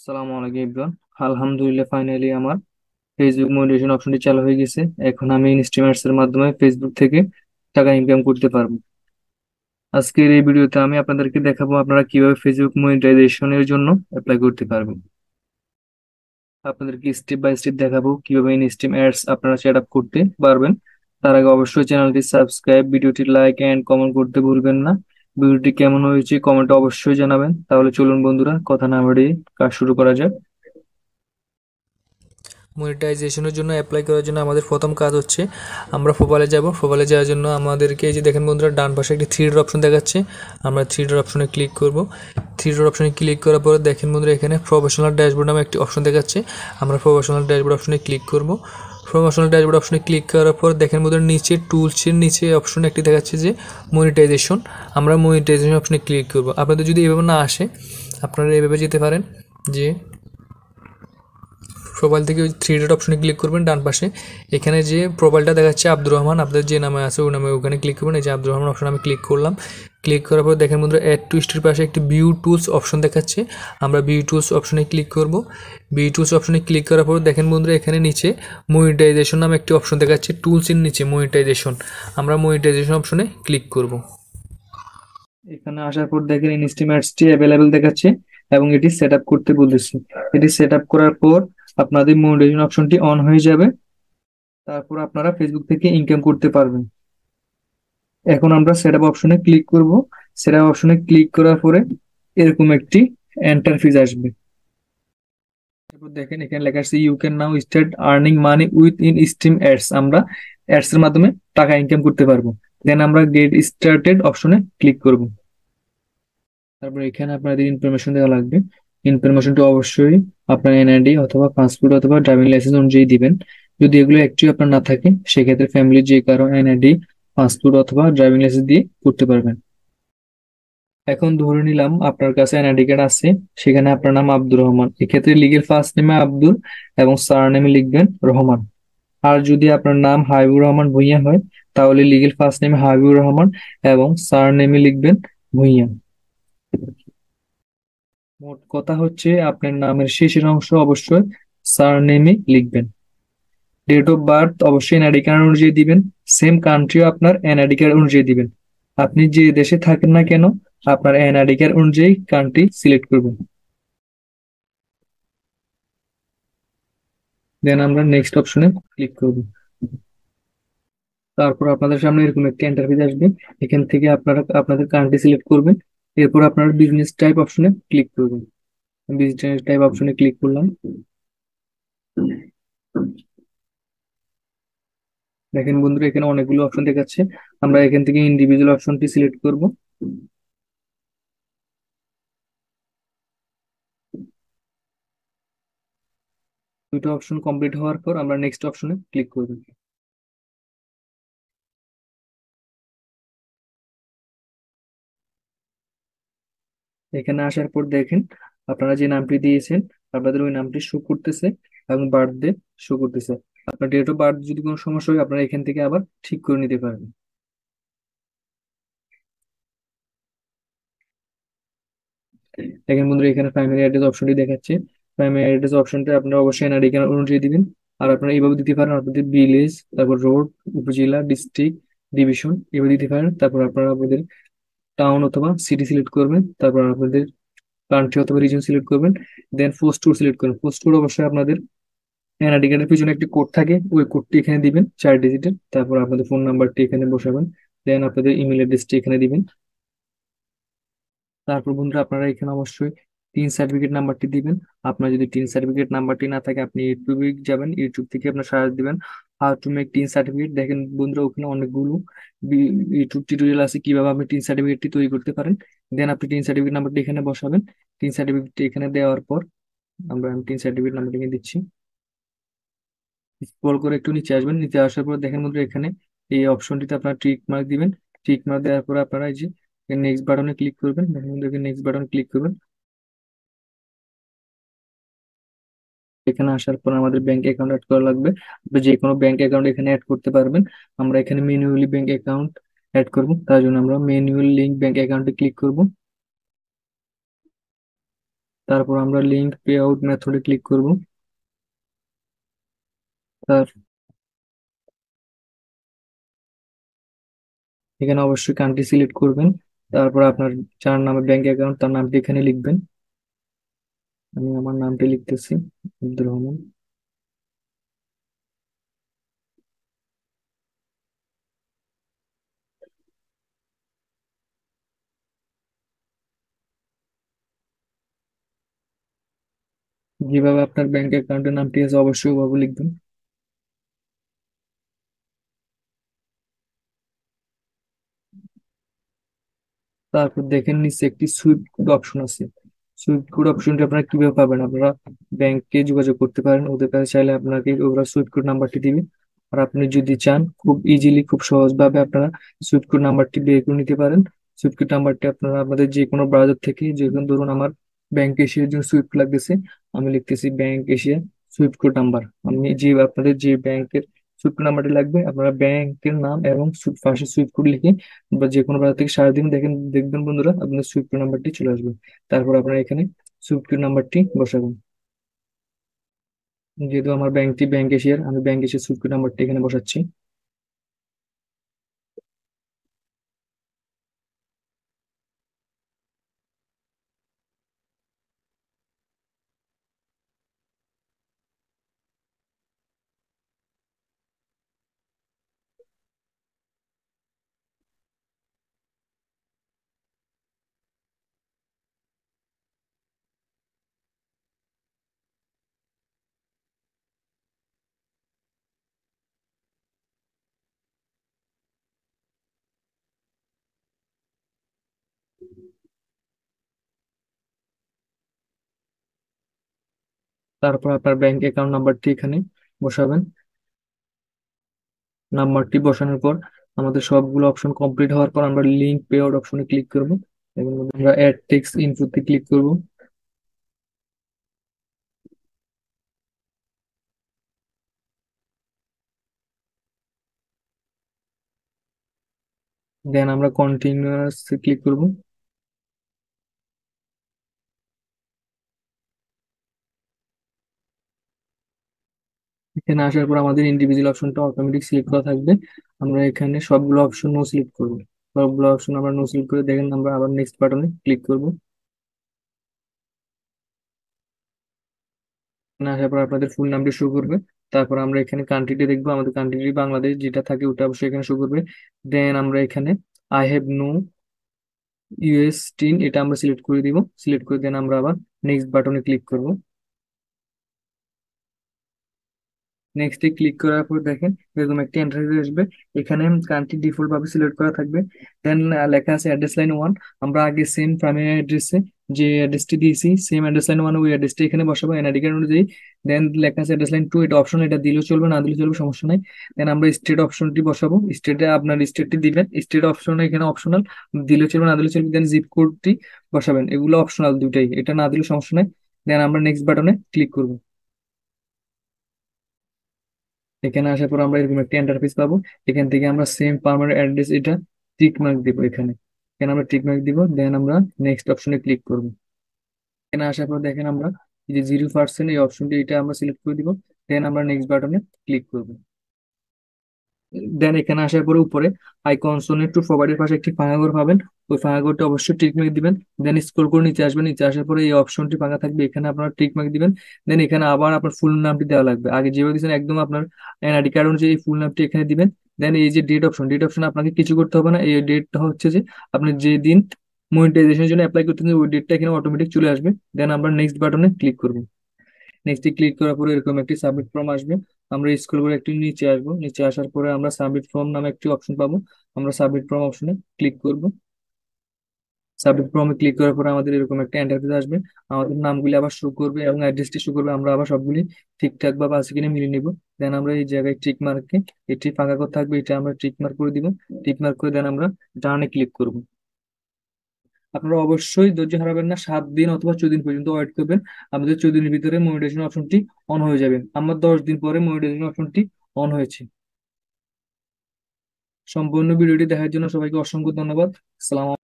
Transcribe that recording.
আসসালামু আলাইকুম এভরিওয়ান। আলহামদুলিল্লাহ, ফাইনালি আমার ফেসবুক মনিটাইজেশন অপশনটি চালু হয়ে গেছে। এখন আমি ইনস্ট্রিমেন্টস এর মাধ্যমে ফেসবুক থেকে টাকা ইনকাম করতে পারবো। আজকের এই ভিডিওতে আমি আপনাদেরকে দেখাবো আপনারা কিভাবে ফেসবুক মনিটাইজেশনের জন্য অ্যাপ্লাই করতে পারবেন। আপনাদেরকে স্টেপ বাই স্টেপ দেখাবো কিভাবে ইনস্ট্রিম অ্যাডস আপনারা সেট আপ করতে পারবেন। তার আগে অবশ্যই চ্যানেলটি সাবস্ক্রাইব, ভিডিওটি লাইক এন্ড কমেন্ট করতে ভুলবেন না। ভিডিওটি কেমন হয়েছে কমেন্টে অবশ্যই জানাবেন। তাহলে চলুন বন্ধুরা, কথা না বাড়িয়ে কাজ শুরু করা যাক। মনিটাইজেশনের জন্য অ্যাপ্লাই করার জন্য আমাদের প্রথম কাজ হচ্ছে আমরা প্রোফাইলে যাব। প্রোফাইলে যাওয়ার জন্য আমাদেরকে এই যে দেখেন বন্ধুরা, ডান পাশে একটি থ্রি ডট অপশন দেখাচ্ছে। আমরা থ্রি ডট অপশনে ক্লিক করব। থ্রি ডট অপশনে ক্লিক করার পরে দেখেন বন্ধুরা, এখানে প্রফেশনাল ড্যাশবোর্ড নামে একটি অপশন দেখাচ্ছে। আমরা প্রফেশনাল ড্যাশবোর্ড অপশনে ক্লিক করব। প্রফেশনাল ড্যাশবোর্ড অপশনে ক্লিক করার পর দেখেন বন্ধুরা, নিচে টুলসের নিচে অপশন একটি দেখাচ্ছে যে মনিটাইজেশন। আমরা মনিটাইজেশন অপশনে ক্লিক করব। আপনাদের যদি এভাবে না আসে, আপনারা এভাবে যেতে পারেন যে প্রোফাইল থেকে ওই থ্রি ডট অপশনে ক্লিক করবেন ডান পাশে। এখানে যে প্রোফাইলটা দেখাচ্ছে আব্দুর রহমান, আপনাদের যে নামে আছে ওই নামে ওখানে ক্লিক করবেন। এই যে আব্দুর রহমান অপশন আমি ক্লিক করলাম। ক্লিক করার পর দেখেন বন্ধুরা, অ্যাড টু হিস্ট্রির পাশে একটি ভিউ টুলস অপশন দেখাচ্ছে। আমরা ভিউ টুলস অপশনে ক্লিক করব। ভিউ টুলস অপশনে ক্লিক করার পর দেখেন বন্ধুরা, এখানে নিচে মনিটাইজেশন নামে একটি অপশন দেখাচ্ছে। টুলসের নিচে মনিটাইজেশন, আমরা মনিটাইজেশন অপশনে ক্লিক করব। এখানে আসার পর দেখেন ইনস্ট্রিমেন্টসটি অ্যাভেলেবেল দেখাচ্ছে এবং এটি সেট আপ করতে বলতেছে। এটি সেট আপ করার পর আপনাদের মনিটাইজেশন অপশনটি অন হয়ে যাবে। তারপর আপনারা ফেসবুক থেকে ইনকাম করতে পারবেন। এখন আমরা সেট আপ অপশনে ক্লিক করব। সেট আপ অপশনে ক্লিক করার পরে এরকম একটি ইন্টারফেস আসবে। তারপর দেখেন এখানে লেখা আছে you can now start earning money with in stream ads. আমরা অ্যাডস এর মাধ্যমে টাকা ইনকাম করতে পারবো। দেন আমরা গেট স্টার্টেড অপশনে ক্লিক করব। তারপর এখানে আপনাদের ইনফরমেশন দেওয়া লাগবে। ইনফরমেশনটি অবশ্যই আপনার এনআইডি অথবা পাসপোর্ট অথবা ড্রাইভিং লাইসেন্স অনুযায়ী দিবেন। যদি এগুলো একটিও আপনার না থাকে, সেক্ষেত্রে ফ্যামিলির যে কারো এনআইডি, পাসপোর্ট অথবা ড্রাইভিং লাইসেন্স দিয়ে করতে পারবেন। এখন ধরে নিলাম আপনার কাছে এনআইডি কার্ড আছে, সেখানে আপনার নাম আব্দুর রহমান। এক্ষেত্রে লিগেল ফার্স্ট নেমে আব্দুল এবং সার নেমে লিখবেন রহমান। আর যদি আপনার নাম হাবিবুর রহমান ভুঁইয়া হয়, তাহলে লিগেল ফার্স্ট নেমে হাবিবুর রহমান এবং সার নেমে লিখবেন ভুঁইয়া। মোট কথা হচ্ছে আপনার নামের শেষের অংশ অবশ্যই সারনেমে লিখবেন। ডেট অফ বার্থ অবশ্যই এনআইডি কার্ড অনুযায়ী দিবেন। সেম কান্ট্রিও আপনার এনআইডি কার্ড অনুযায়ী দিবেন। আপনি যে দেশে থাকেন না কেন, আপনার এনআইডি কার্ড অনুযায়ী কান্ট্রি সিলেক্ট করবেন। দেন আমরা নেক্সট অপশনে ক্লিক করব। তারপর আপনাদের সামনে এরকম একটা ইন্টারফেস আসবে। এখান থেকে আপনারা আপনাদের কান্ট্রি সিলেক্ট করবেন। এরপর আপনারা বিজনেস টাইপ অপশনে ক্লিক করবেন। বিজনেস টাইপ অপশনে ক্লিক করলাম। দেখেন বন্ধুরা, এখানে অনেকগুলো অপশন দেখাচ্ছে। আমরা এখান থেকে ইন্ডিভিজুয়াল অপশনটি সিলেক্ট করব। দুটো অপশন কমপ্লিট হওয়ার পর আমরা নেক্সট অপশনে ক্লিক করব। এখানে আসার পর দেখেন আপনারা যে নামটি দিয়েছেন, আপনাদের ওই নামটি শো করতেছে এবং বার্থডে শো করতেছে। আপনার ডেট অফ বার্থ যদি কোনো সমস্যা হয়, আপনারা এখান থেকে আবার ঠিক করে নিতে পারবেন। দেখেন বন্ধুরা, এখানে প্রাইমারি অ্যাড্রেস অপশনটি দেখাচ্ছে। প্রাইমারি অ্যাড্রেস অপশনটা আপনারা অবশ্যই এনআইডি কার্ড অনুযায়ী দিবেন। আর আপনারা এইভাবে দিতে পারেন আপনাদের ভিলেজ, তারপর রোড, উপজেলা, ডিস্ট্রিক্ট, ডিভিশন এভাবে দিতে পারেন। তারপর আপনারা আপনাদের টাউন অথবা সিটি সিলেক্ট করবেন। তারপর আপনাদের কান্ট্রি অথবা রিজন সিলেক্ট করবেন। দেন পোস্ট কোড সিলেক্ট করবেন। পোস্ট কোড অবশ্যই আপনাদের এনআইডি কার্ডের পিছনে একটি কোড থাকে, ওই কোডটি এখানে দিবেন 4 ডিজিটের। তারপর আপনাদের ফোন নাম্বারটি এখানে বসাবেন। দেন আপনাদের ইমেল অ্যাড্রেসটি এখানে দিবেন। তারপর বন্ধুরা, আপনারা এখানে অবশ্যই টিন সার্টিফিকেট নাম্বারটি দিবেন। আপনার যদি টিন সার্টিফিকেট নাম্বারটি না থাকে, আপনি ইউটিউবে যাবেন, ইউটিউব থেকে আপনার সার্চ দিবেন how to make tin certificate. দেখেন বন্ধুরা, ওখানে অনেকগুলো ইউটিউব টিউটোরিয়াল আছে কিভাবে আপনি টিন সার্টিফিকেটটি তৈরি করতে পারেন। দেন আপনি টিন সার্টিফিকেট নাম্বারটি এখানে বসাবেন। টিন সার্টিফিকেটটি এখানে দেওয়ার পর আমি টিন সার্টিফিকেট নাম্বারটি এখানে দিচ্ছি। স্ক্রল করে একটু নিচে আসবেন। নিচে আসার পর দেখেন বন্ধুরা, এখানে এই অপশনটিতে আপনারা টিক মার্ক দিবেন। টিক মার্ক দেওয়ার পর আপনারা এই যে নেক্সট বাটনে ক্লিক করবেন। দেখেন বন্ধুরা, নেক্সট বাটনে ক্লিক করবেন। এখানে আসার পর আমাদের ব্যাংক অ্যাকাউন্ট অ্যাড করা লাগবে। আপনি যে কোনো ব্যাংক অ্যাকাউন্ট এখানে অ্যাড করতে পারবেন। আমরা এখানে ম্যানুয়ালি ব্যাংক অ্যাকাউন্ট অ্যাড করব, তার জন্য আমরা ম্যানুয়াল লিঙ্ক ব্যাংক অ্যাকাউন্টে ক্লিক করব। তারপর আমরা লিঙ্ক পে আউট মেথডে ক্লিক করব। তার এখানে অবশ্যই কান্ট্রি সিলেক্ট করবেন। তারপর আপনার যার নামে ব্যাংক অ্যাকাউন্ট তার নামটি এখানে লিখবেন। আমি আমার নামটি লিখতেছি, আব্দুর রহমান। যেভাবে আপনার ব্যাংক অ্যাকাউন্টের নামটি আছে অবশ্যই ওভাবে লিখবেন। তারপর দেখেন নিচে একটি সুইফট কোড অপশন আছে। সুইফট কোড অপশনটি আপনারা কিভাবে পাবেন? আপনারা ব্যাংকে যোগাযোগ করতে পারেন, ওদের কাছে চাইলে আপনাকে ওরা সুইফট কোড নাম্বারটি দিবে। আর আপনি যদি চান খুব ইজিলি, খুব সহজভাবে আপনারা সুইফট কোড নাম্বারটি বের করে নিতে পারেন। সুইফট কোড নাম্বারটি আপনারা আমাদের যে কোনো ব্রাউজার থেকে, যেখানে ধরুন আমার ব্যাংক এশিয়ার জন্য সুইফট লাগতেছে, আমি লিখতেছি bank Asia Swift code number. আমি যে আপনাদের যে ব্যাংকের সুইফট কোড নাম্বারটি লাগবে, আপনারা ব্যাংকের নাম এবং পাশে সুইফট কোড লিখে বা যে কোনো ব্রাউজার থেকে সারাদিন দেখেন, দেখবেন বন্ধুরা আপনার সুইফট কোড নাম্বারটি চলে আসবে। তারপর আপনারা এখানে সুইফট কোড নাম্বারটি বসাবেন। যেহেতু আমার ব্যাংকটি ব্যাংক এশিয়ার, আমি ব্যাংক এশিয়ার সুইফট কোড নাম্বারটি এখানে বসাচ্ছি। তারপর আপনার ব্যাংক অ্যাকাউন্ট নাম্বারটি এখানে বসাবেন। নাম্বারটি বসানোর পর আমাদের সবগুলো অপশন কমপ্লিট হওয়ার পর আমরা লিঙ্ক পে আউট অপশনে ক্লিক করব এবং আমরা অ্যাড টেক্সট ইনপুটে ক্লিক করব। দেন আমরা কন্টিনিউয়াস ক্লিক করব। এখানে আসার পর আমাদের ইন্ডিভিজুয়াল অপশনটা অটোমেটিক সিলেক্ট করা থাকবে। আমরা এখানে সবগুলো অপশন নো সিলেক্ট করব। সবগুলো অপশন আমরা নো সিলেক্ট করে দেখেন আমরা আবার নেক্সট বাটনে ক্লিক করব। এখানে আসার পর আপনাদের ফুল নামটি শো করবে। তারপর আমরা এখানে কান্ট্রিটি দেখবো, আমাদের কান্ট্রিটি বাংলাদেশ যেটা থাকে ওটা অবশ্যই এখানে শো করবে। দেন আমরা এখানে I have no US TIN এটা আমরা সিলেক্ট করে দিব। সিলেক্ট করে দেন আমরা আবার নেক্সট বাটনে ক্লিক করব। নেক্সটে ক্লিক করার পর দেখেন এরকম একটা ইন্টারফেস আসবে। এখানে কান্ট্রি ডিফল্ট ভাবে সিলেক্ট করা থাকবে। দেন লেখা আছে অ্যাড্রেস লাইন 1। আমরা আগে সেম প্রাইমারি অ্যাড্রেসে যে অ্যাড্রেসটি দিয়েছি, সেম অ্যাড্রেস লাইন 1 ওই অ্যাড্রেসটি এখানে বসাবো এনআইডি কার্ড অনুযায়ী। দেন লেখা আছে অ্যাড্রেস লাইন 2, এটা অপশন, এটা দিলেও চলবে না দিলেও চলবে, সমস্যা নাই। দেন আমরা স্টেট অপশনটি বসাবো। স্টেটে আপনার স্টেটটি দিবেন, স্টেট অপশন এখানে অপশনাল, দিলেও চলবে না দিলেও চলবে। দেন জিপ কোডটি বসাবেন, এগুলো অপশনাল দুইটাই, এটা না দিলেও সমস্যা নাই। দেন আমরা নেক্সট বাটনে ক্লিক করব। এখানে আসার পর আমরা এরকম একটা ইন্টারফেস পাবো। এখান থেকে আমরা সেম পার্মানেন্ট অ্যাড্রেস এটা টিক মার্ক দিব এখানে। এখানে আমরা টিক মার্ক দিব, দেন আমরা নেক্সট অপশনে ক্লিক করব। এখানে আসার পর দেখেন আমরা এই যে 0% এই অপশনটি এটা আমরা সিলেক্ট করে দিব। দেন আমরা নেক্সট বাটনে ক্লিক করব। দেন এখানে আসার পরে উপরে আইকনসোনের টু প্রোভাইডের পাশে একটি ফাঁকা ঘর পাবেন। ওই ফাঁকা ঘরটা অবশ্যই টিক মার্ক দিবেন। দেন স্ক্রল করে নিচে আসবেন, নিচে আসার পরে এই অপশনটি ফাঁকা থাকবে, এখানে আপনারা টিক মার্ক দিবেন। দেন এখানে আবার আপনার ফুল নামটি দেওয়া লাগবে, আগে যেভাবে দিয়েছেন একদম আপনার এনআইডি কার্ড অনুযায়ী এই ফুল নামটি এখানে দিবেন। দেন এই যে ডেট অপশন, ডেট অপশন আপনাকে কিছু করতে হবে না। এই ডেটটা হচ্ছে যে আপনি যে দিন মনিটাইজেশনের জন্য অ্যাপ্লাই করতে ওই ডেটটা এখানে অটোমেটিক চলে আসবে। দেন আমরা নেক্সট বাটনে ক্লিক করব। নেক্সটে ক্লিক করার পরে এরকম একটি সাবমিট ফর্ম আসবে। আমরা স্ক্রল করে একটু নিচে আসবো, নিচে আসার পরে আমরা সাবমিট ফর্ম নামে একটি অপশন পাবো। আমরা সাবমিট ফর্ম অপশনে ক্লিক করব। সাবমিট ফর্মে ক্লিক করার পরে আমাদের এরকম একটা ইন্টারফেস আসবে। আমাদের নামগুলি আবার শো করবে এবং অ্যাড্রেসটি শো করবে, আমরা আবার সবগুলি ঠিকঠাক ভাবে আছে কিনা মিলিয়ে নিব। দেন আমরা এই জায়গায় টিক মার্কে এটি ফাঁকা করে থাকবে, এটা আমরা টিক মার্ক করে দিব। টিক মার্ক করে দেন আমরা ডানে ক্লিক করব। আপনারা অবশ্যই ধৈর্য হারাবেন না, 7 দিন অথবা 14 দিন পর্যন্ত ওয়েট করবেন। আমাদের 14 দিনের ভিতরে মনিটাইজেশন অপশনটি অন হয়ে যাবে। আমার 10 দিন পরে মনিটাইজেশন অপশনটি অন হয়েছে। সম্পূর্ণ ভিডিওটি দেখার জন্য সবাইকে অসংখ্য ধন্যবাদ। সালাম।